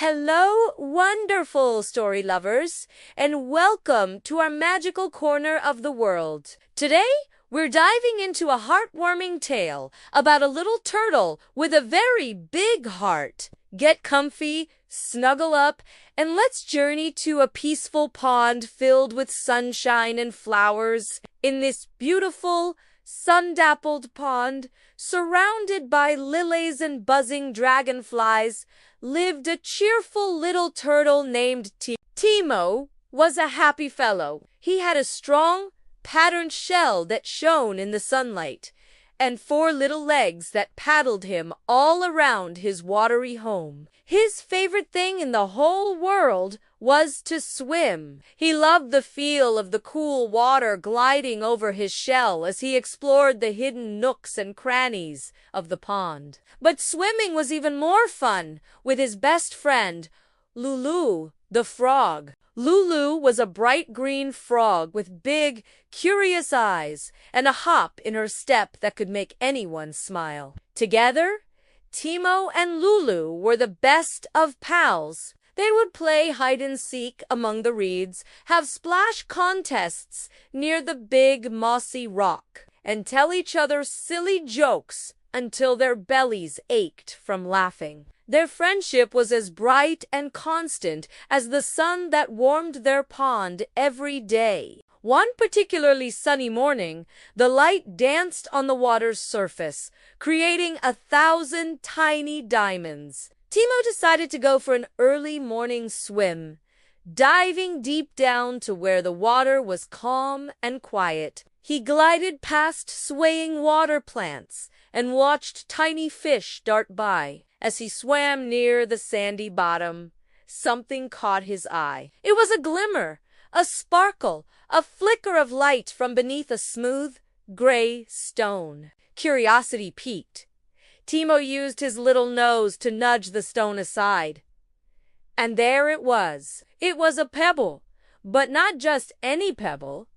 Hello, wonderful story lovers, and welcome to our magical corner of the world. Today, we're diving into a heartwarming tale about a little turtle with a very big heart. Get comfy, snuggle up, and let's journey to a peaceful pond filled with sunshine and flowers. In this beautiful, sun-dappled pond, surrounded by lilies and buzzing dragonflies, lived a cheerful little turtle named Timo was a happy fellow. He had a strong, patterned shell that shone in the sunlight, and 4 little legs that paddled him all around his watery home. His favorite thing in the whole world was to swim. He loved the feel of the cool water gliding over his shell as he explored the hidden nooks and crannies of the pond. But swimming was even more fun with his best friend, Lulu the Frog. Lulu was a bright green frog with big, curious eyes and a hop in her step that could make anyone smile. Together, Timo and Lulu were the best of pals. They would play hide-and-seek among the reeds, have splash contests near the big mossy rock, and tell each other silly jokes until their bellies ached from laughing. Their friendship was as bright and constant as the sun that warmed their pond every day. One particularly sunny morning, the light danced on the water's surface, creating 1,000 tiny diamonds. Timo decided to go for an early morning swim, diving deep down to where the water was calm and quiet. He glided past swaying water plants and watched tiny fish dart by. As he swam near the sandy bottom, something caught his eye. It was a glimmer, a sparkle, a flicker of light from beneath a smooth, gray stone. Curiosity piqued. Timo used his little nose to nudge the stone aside. And there it was. It was a pebble, but not just any pebble.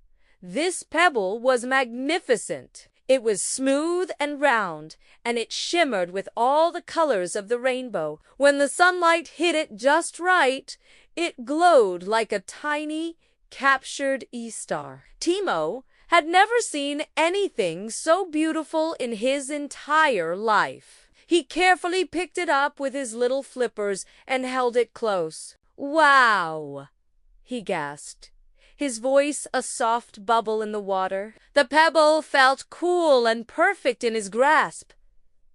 This pebble was magnificent. It was smooth and round, and it shimmered with all the colors of the rainbow. When the sunlight hit it just right, it glowed like a tiny, captured E-star. Timo had never seen anything so beautiful in his entire life. He carefully picked it up with his little flippers and held it close. "Wow!" he gasped, his voice a soft bubble in the water. The pebble felt cool and perfect in his grasp.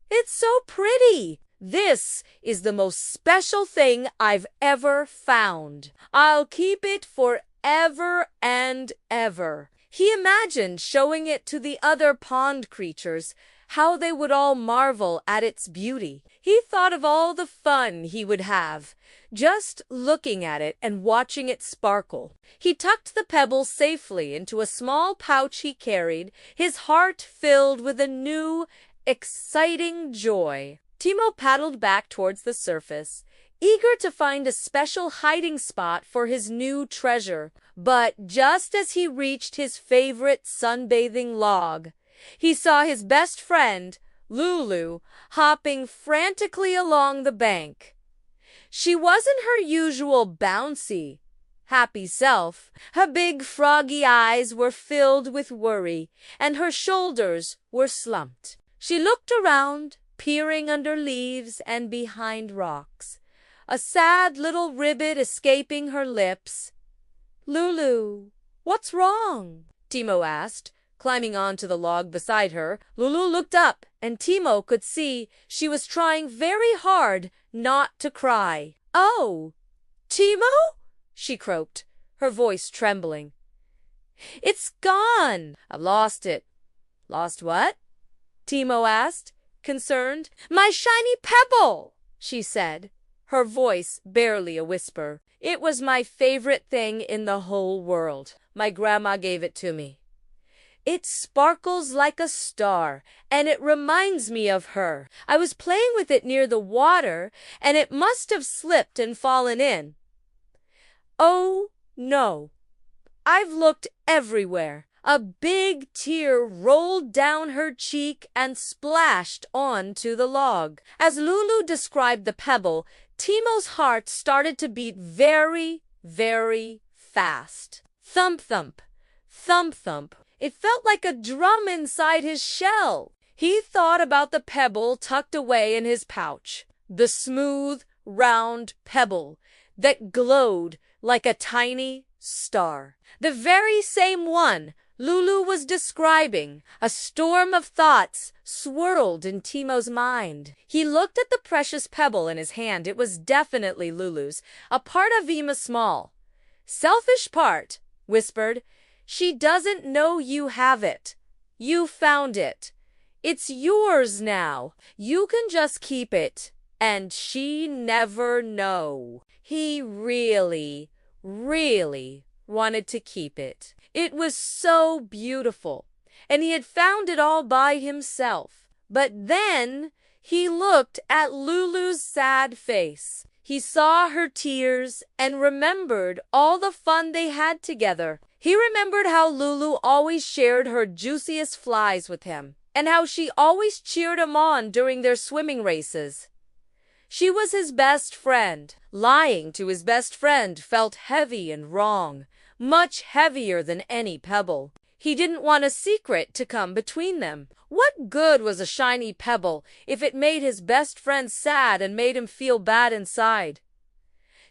"It's so pretty! This is the most special thing I've ever found. I'll keep it forever and ever." He imagined showing it to the other pond creatures, how they would all marvel at its beauty. He thought of all the fun he would have just looking at it and watching it sparkle. He tucked the pebble safely into a small pouch he carried, his heart filled with a new, exciting joy. Timo paddled back towards the surface, eager to find a special hiding spot for his new treasure. But just as he reached his favorite sunbathing log, he saw his best friend, Lulu, hopping frantically along the bank. She wasn't her usual bouncy, happy self. Her big froggy eyes were filled with worry, and her shoulders were slumped. She looked around, peering under leaves and behind rocks, a sad little ribbit escaping her lips. "Lulu, what's wrong?" Timo asked, climbing onto the log beside her. Lulu looked up, and Timo could see she was trying very hard not to cry. "Oh, Timo?" she croaked, her voice trembling. "It's gone. I've lost it." "Lost what?" Timo asked, concerned. "My shiny pebble," she said, her voice barely a whisper. "It was my favorite thing in the whole world. My grandma gave it to me. It sparkles like a star, and it reminds me of her. I was playing with it near the water, and it must have slipped and fallen in. Oh, no. I've looked everywhere. A big tear rolled down her cheek and splashed onto the log. As Lulu described the pebble, Timo's heart started to beat very, very fast. Thump, thump, thump, thump. It felt like a drum inside his shell. He thought about the pebble tucked away in his pouch, the smooth, round pebble that glowed like a tiny star. The very same one Lulu was describing. A storm of thoughts swirled in Timo's mind. He looked at the precious pebble in his hand. It was definitely Lulu's, a part of Ema Small. Selfish part, whispered. She doesn't know you have it. You found it. It's yours now. You can just keep it. And she never know. He really, really wanted to keep it. It was so beautiful, and he had found it all by himself. But then he looked at Lulu's sad face. He saw her tears and remembered all the fun they had together. He remembered how Lulu always shared her juiciest flies with him, and how she always cheered him on during their swimming races. She was his best friend. Lying to his best friend felt heavy and wrong, much heavier than any pebble. He didn't want a secret to come between them. What good was a shiny pebble if it made his best friend sad and made him feel bad inside?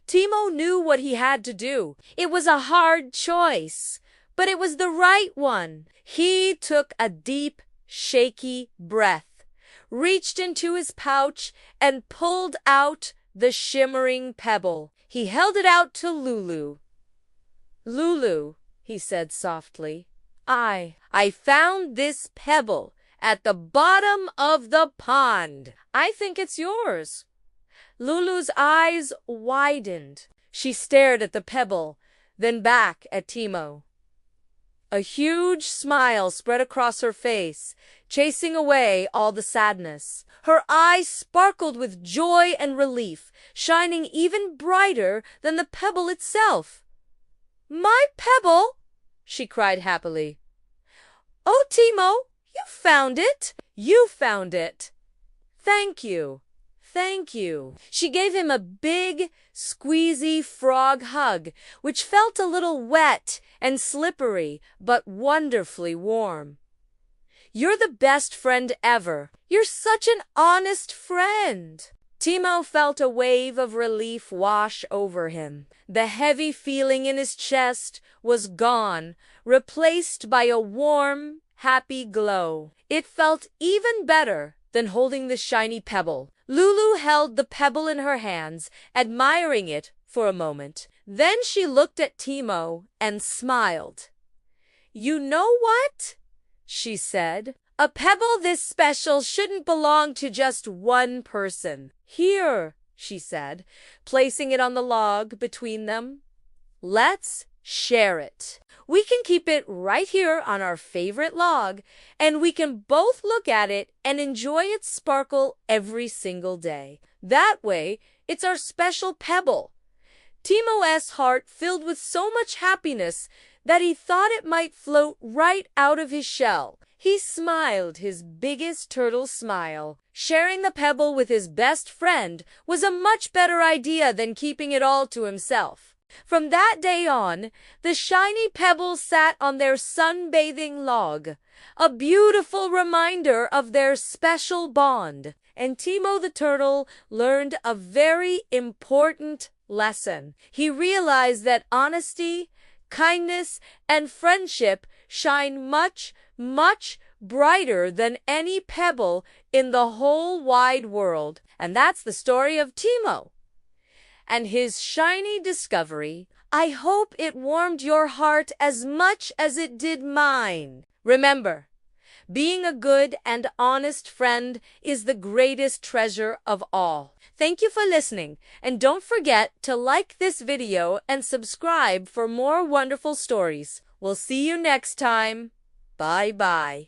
Timo knew what he had to do. It was a hard choice, but it was the right one. He took a deep, shaky breath, reached into his pouch, and pulled out the shimmering pebble. He held it out to Lulu. "Lulu," he said softly, I found this pebble at the bottom of the pond. I think it's yours." Lulu's eyes widened. She stared at the pebble, then back at Timo. A huge smile spread across her face, chasing away all the sadness. Her eyes sparkled with joy and relief, shining even brighter than the pebble itself. "My pebble!" she cried happily. "Oh, Timo, you found it! You found it! Thank you! Thank you!" She gave him a big, squeezy frog hug, which felt a little wet and slippery, but wonderfully warm. "You're the best friend ever. You're such an honest friend." Timo felt a wave of relief wash over him. The heavy feeling in his chest was gone, replaced by a warm, happy glow. It felt even better than holding the shiny pebble. Lulu held the pebble in her hands, admiring it for a moment. Then she looked at Timo and smiled. "You know what?" she said. "A pebble this special shouldn't belong to just one person. Here," she said, placing it on the log between them. "Let's share it. We can keep it right here on our favorite log, and we can both look at it and enjoy its sparkle every single day. That way, it's our special pebble." Timo's heart filled with so much happiness that he thought it might float right out of his shell. He smiled his biggest turtle smile. Sharing the pebble with his best friend was a much better idea than keeping it all to himself. From that day on, the shiny pebble sat on their sunbathing log, a beautiful reminder of their special bond. And Timo the Turtle learned a very important lesson. He realized that honesty, kindness, and friendship shine much, much brighter than any pebble in the whole wide world. And that's the story of Timo and his shiny discovery. I hope it warmed your heart as much as it did mine. Remember, being a good and honest friend is the greatest treasure of all. Thank you for listening, and don't forget to like this video and subscribe for more wonderful stories. We'll see you next time. Bye-bye.